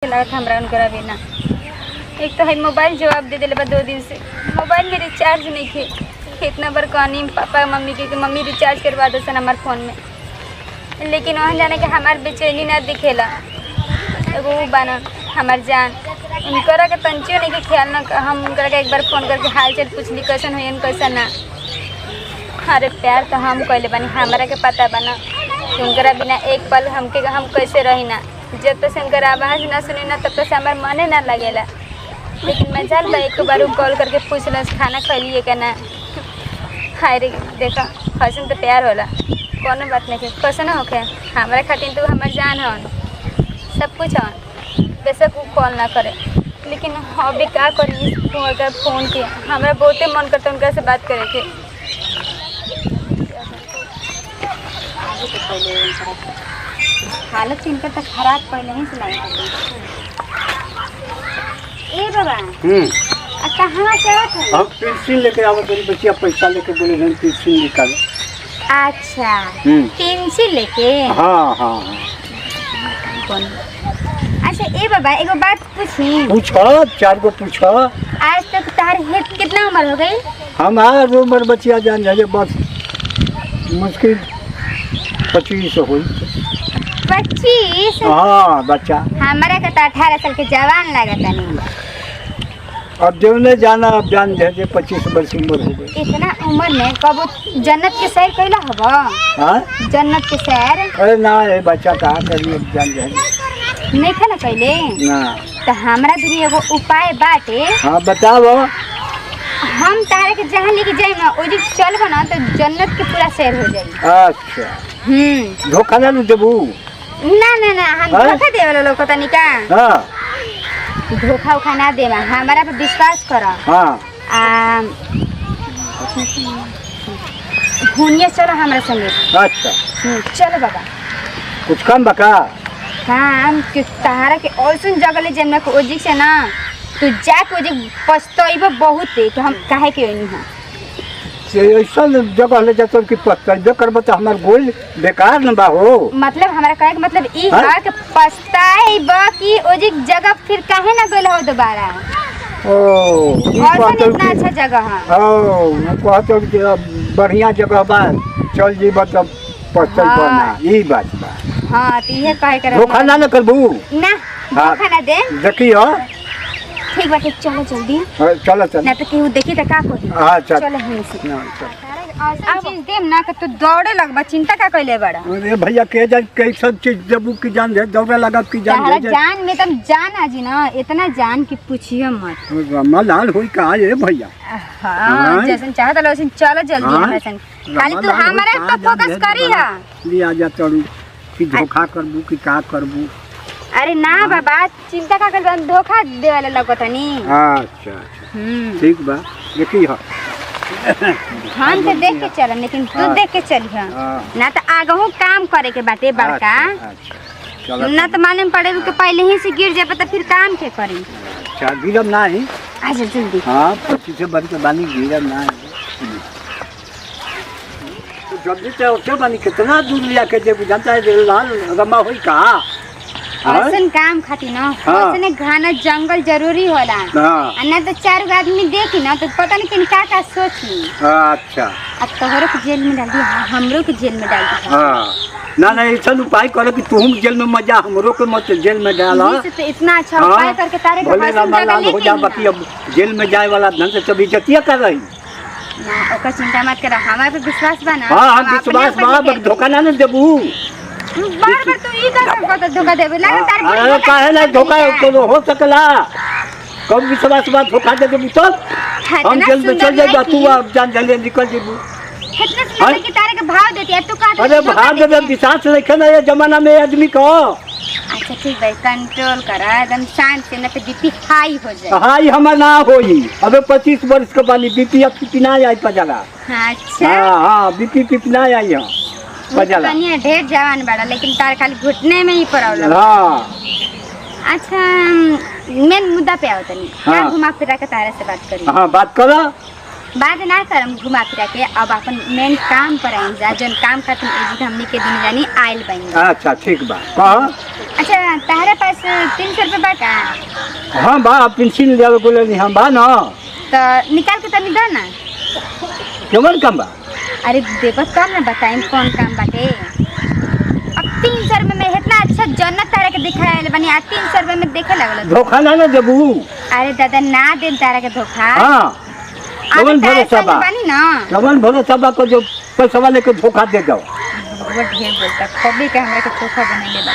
लागत हमरा उनकरा बिना। एक तो है मोबाइल जवाब दे दिले बा 2 दिन से मोबाइल में रिचार्ज नहीं थे। कितना बार कहनी पापा मम्मी के कि मम्मी रिचार्ज करवा दो सन हमारे फ़ोन में, लेकिन वहाँ जाने के हमार बेचैनी ना दिखेला। एगो बाना हमार जान उनकरा के तंचियो नहीं के ख्याल ना, हम उनकरा के एक बार फ़ोन करके हाल चाल पूछली कैसन हुई कैसन ना। अरे प्यार तो हम कहले बानी, हमारा के पता बना कि उनकरा बिना एक पल हमके हम कैसे रही ना। जब तक से उनकर आवाज़ ना सुनी ना तब तक से हमार मने ना लगेला। लेकिन मैं चल एक बार कॉल करके पूछलस खाना खैलिए क्या ना। हाय रे देखा कैसन तो प्यार होला, कोनो बात नहीं है कैसे ना होके हमारे खातिर तो हमार जान हन सब कुछ हन। बेशक वो कॉल ना करे लेकिन अभी क्या करी फ़ोन के हमारा बहुते मन करता उनका से बात करे के। हालत इनका तो खराब पहले ही सुनाई ए बाबा। कहाँ से आवत है? हम पेंसिल लेके आवत बड़ी बच्चिया पैसा लेके बोले हम पेंसिल निकाले। अच्छा पेंसिल लेके? हाँ हाँ अच्छा ए बाबा एगो बात पूछी। पूछो 4 गो पूछो। आज तक तार हेड कितना उम्र हो गई? हमार उम्र बच्चिया जान जाए बस मुश्किल 25 हुई। 25? हाँ बच्चा हमारा का तो 18 साल के जवान लागता नहीं। अब जो ने जाना अब जान जाए 25 वर्ष उम्र हो गई। इतना उम्र में कब जन्नत के सैर कैला हवा? हाँ जन्नत के सैर? अरे ना ये बच्चा कहाँ करिए जान जाए नहीं था ना पहले ना। तो हमारा भी एगो उपाय बाटे। हाँ बताओ। हम तारे के जहाँ लेके जाए ना ओजी चलबो ना तो जन्नत के पूरा सैर हो जाई। अच्छा धोखा ना देबू? ना ना ना हम धोखा देवे वाला लोग तनी का। हाँ धोखा उखा ना देवा, हमारा पे विश्वास करो। हाँ घूमिए चलो हमारे संगे। अच्छा चलो बाबा। कुछ कम बका? काम कि तारा के ऐसन जगह ले जन्म को ओजी से ना तू जाके ओजी पछताइबो बहुत है कि हम काहे के ओनी हां से ऐसा जगह ले जातो कि पछताइबे करबो तो हमार गोल बेकार न बा हो। मतलब हमारा कहे के मतलब ई है कि पछताइबो कि ओजी जगह फिर काहे ना गइल हो दोबारा। ओ ऐसा इतना अच्छा जगह है। ओ कहतो कि बढ़िया जगह बा चल जीबो तो पछताइबो ना ई बात बा। हां तो ये कहे कर धोखा ना करबू ना। धोखा ना दे देखियो। ठीक बाटे चलो जल्दी। चलो चल ना तो केहू देखी त का कही। हां चल चलो हम से ना चल। अब चीज देम ना कि तू दौड़े लगबा चिंता का कइले बड़ा। अरे भैया के जान कई सब चीज देबू की जान दे दौड़े लगा की जान दे जान में तुम जान आजी ना इतना जान कि पूछियो मत। मलाल होई का ये भैया। हां जैसन चाहत लो वैसन चलो जल्दी हमरा संग। खाली तू हमारे पे फोकस करी है। ले आ जा तड़ू कि धोखा करबू कि का करबू। अरे ना बाबा चिंता का कर धोखा दे वाला लगतनी। अच्छा ठीक बा देखी हो। हम तो देख के चल लेकिन तू देख के चली है ना तो आगहू काम करे के बाटे बड़का। अच्छा ना तो मालूम पड़े कि पहले ही से गिर जाए तो फिर काम के करी। अच्छा गिरम ना है। अच्छा जल्दी। हां पीछे से बन के बानी गिरम ना है तो जल्दी से उठे बानी कितना दूर लिया के जे जानता है लाल रमा होई का। ऐसन काम खातिर ना ऐसने घना जंगल जरूरी होला। हां ना तो 4 आदमी देखी ना तो पता नहीं किन का सोची। अच्छा अब तोहरो के जेल में डाल दी हमरो के जेल में डाल दी। हां ना ना ऐसा उपाय करे कि तुम जेल में मजा हमरो के मत जेल में डाला। ये तो इतना अच्छा उपाय करके तारे के बोले राम लाल हो जा बाकी अब जेल में जाए वाला ढंग से सब इज्जतिया कर रही ना। ओका चिंता मत कर हमारे पे विश्वास बा ना। हां विश्वास बा धोखा ना देबू। बार बार तू ई कर धोखा देबे लगा तार। अरे काहे ना धोखा तो हो सकला कब विश्वास बा धोखा दे देबू तो हम जेल में चल जाएगा तू अब जान जल्दी निकल जेबू। कितना सुंदर की तारे के भाव देती है तू का। अरे भाव दे विश्वास रखे ना ये जमाना में आदमी को। अच्छा ठीक है कंट्रोल करा एकदम शांत से ना तो बीपी हाई हो जाए। हाई हमार ना होई अबे 25 वर्ष के बानी बीपी अब पिना आई पजला। अच्छा हां बीपी ना आई हां पजला। कनिया ढेर जवान बड़ा लेकिन तार खाली घुटने में ही प्रॉब्लम। हां अच्छा मेन मुद्दा पे आओ तनी क्या घुमा फिरा के तारे से बात करी। हां बात करो। बात ना करम घुमा फिरा के अब अपन मेन काम पर आई जा जन काम खातिर एजी हमनी के दिन जानी आइल बनी। अच्छा ठीक बा कह। अच्छा तारे पास 300 रुपये बा का? हाँ बा पेंशन लेवे को लेनी हम बा ना तो निकाल के तनी दो ना। केवन काम बा? अरे देखो तब ना बताइम कौन काम बाटे। अब 300 रुपये में इतना अच्छा जन्नत तारा के दिखाए बनी आ 300 रुपये में देखे लगल। धोखा ना देबू। अरे दादा ना दे तारा के धोखा। हाँ केवन भरोसा बा? बनी ना केवन भरोसा बा को जो पैसा लेके धोखा दे दो। वो ढेर बोलता कभी के हमरा के धोखा बनैले बा।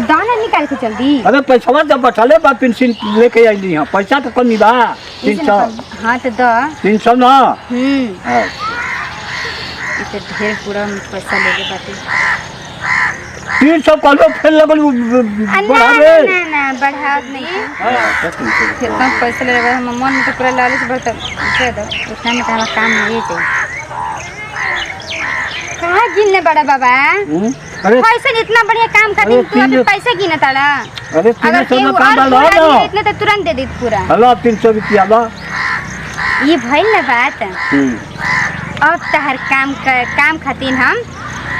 दाना निकाल के जल्दी। अरे पैसा जब बैठले बा पेंशन लेके आइली हां पैसा तो कमी बा 300। हां तो दो 300 ना। इसे ढेर पूरा पैसा लेके बाटे। 300 कलो फिर लगल बढ़ावे। ना ना बढ़ाव नहीं। कितना पैसा ले रहा है हम मन में तो पूरा लालच बढ़ता दे दो इतना में हमारा काम नहीं चाहिए। कहाँ गिनने बड़ा बाबा? अरे पैसा इतना बढ़िया काम खातिर तू अभी पैसा गिना ताड़ा। अरे 300 ना काम बा लो इतना तो तुरंत दे दी पूरा। हेलो 300 रुपया ला। ये भइल ना बात। अब तहर काम खातिर हम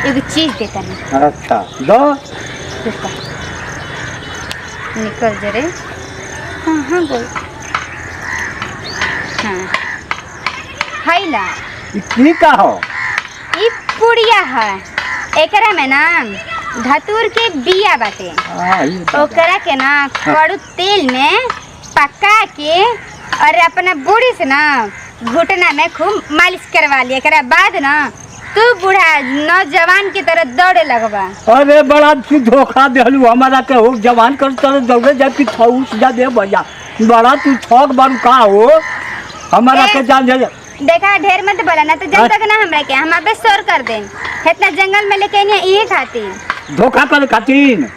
एगो चीज देता नहीं। अच्छा दो निकल जरे। हाँ बोल। हाँ है ना की का हो? ई पुड़िया है एकरा में ना धतूर के बिया बाटे। ओकरा के ना कड़ू तेल में पका के और अपना बूढ़ी से ना घुटना में खूब मालिश करवा लिया। एकरा बाद ना तू बूढ़ा नौजवान की तरह दौड़े लगबा। अरे बड़ा तू धोखा देलू हमारा के हो जवान कर तरह दौड़े जाके थौस जा दे भैया। बड़ा तू ठग बारू का हो हमारा के जान जा। देखा ढेर मत बोला ना तो जब तक ना हमरा के हम अबे शोर कर दे। इतना जंगल में लेके नहीं ये खातिर धोखा करे खातिर।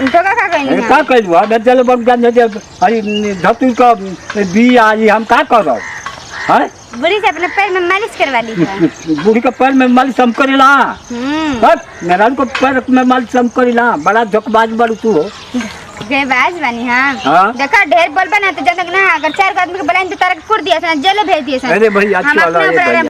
धोखा का कहनी का कहलू अबे चल बम जान जे अरे धतू का बिया ई हम का करब? हैं बूढ़ी से अपने पैर में मालिश करवा ली है। बूढ़ी के पैर में मालिश हम करेला। मेरा को पैर में मालिश हम करेला। बड़ा धोखबाज बारू तू हो। बेबाज बनी। हाँ देखा ढेर बोल बना तो जब तक ना अगर 4 आदमी के बुलाएं तो तारा कुर दिया जेल भेज दिया। अरे भैया हम अपने